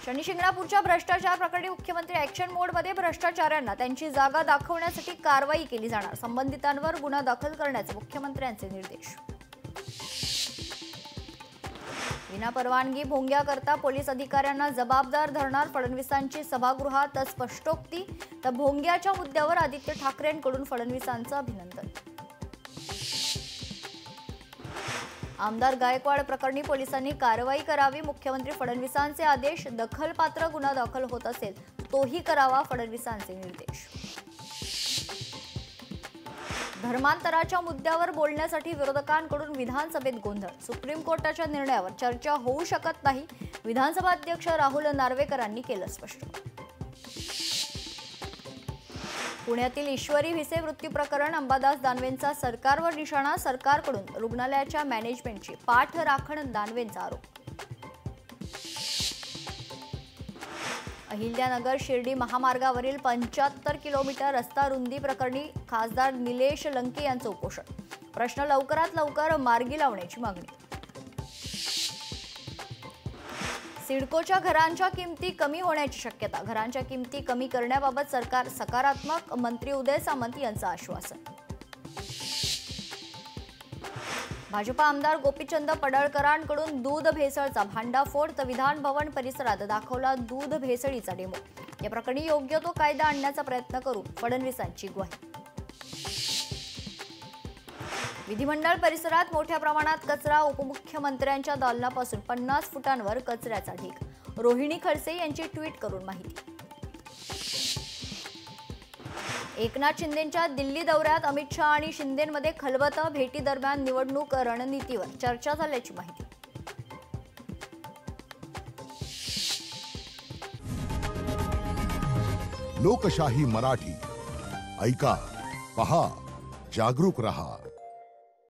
शनी शिंगणापूरच्या भ्रष्टाचार प्रकरणी मुख्यमंत्री ॲक्शन मोडमध्ये भ्रष्टाचाऱ्यांना त्यांची जागा दाखवण्यासाठी कारवाई केली जाणार। संबंधितांवर गुन्हा दाखल करण्याचे मुख्यमंत्र्यांचे निर्देश। विनापरवानगी भोंग्या करता पोलीस अधिकाऱ्यांना जबाबदार धरणार फडणवीसांची सभागृहात स्पष्टोक्ती। तर भोंग्याच्या मुद्द्यावर आदित्य ठाकरेंकडून फडणवीसांचं अभिनंदन। आमदार गायकवाड प्रकरणी पोलिसांनी कारवाई करावी। मुख्यमंत्री फडणवीसांचे आदेश। दखलपात्र गुन्हा दाखल होत असेल तोही करावा फडणवीसांचे निर्देश। धर्मांतराच्या मुद्द्यावर बोलण्यासाठी विरोधकांकडून विधानसभेत गोंधळ। सुप्रीम कोर्टाच्या निर्णयावर चर्चा होऊ शकत नाही। विधानसभा अध्यक्ष राहुल नार्वेकरांनी केलं स्पष्ट। पुण्यातील ईश्वरी भिसे मृत्यू प्रकरण। अंबादास दानवेंचा सरकारवर निशाणा। सरकारकडून रुग्णालयाच्या मॅनेजमेंटची पाठ राखण दानवेंचा आरोप। अहिल्यानगर शिर्डी महामार्गावरील 75 किलोमीटर रस्ता रुंदी प्रकरणी खासदार निलेश लंके यांचं उपोषण। प्रश्न लवकरात लवकर मार्गी लावण्याची मागणी। सिडकोच्या घरांच्या किमती कमी होण्याची शक्यता। घरांच्या किमती कमी करण्याबाबत सरकार सकारात्मक। मंत्री उदय सामंत यांचं आश्वासन। भाजपा आमदार गोपीचंद पडळकरांकडून दूध भेसळचा भांडाफोड। तर विधान भवन परिसरात दाखवला दूध भेसळीचा डेमो। या प्रकरणी योग्य तो कायदा आणण्याचा प्रयत्न करू फडणवीसांची ग्वाही। विधिमंडळ परिसरात मोठ्या प्रमाणात कचरा। उपमुख्यमंत्र्यांच्या दालनापासून 50 फुटांवर कचऱ्याचा ढीग। रोहिणी खडसे यांची ट्विट करून माहिती। एकनाथ शिंदेंच्या दिल्ली दौऱ्यात अमित शहा आणि शिंदेंमध्ये खलबत। भेटी दरम्यान निवडणूक रणनीतीवर चर्चा झाल्याची माहिती। लोकशाही मराठी ऐका, पहा, जागरूक रहा।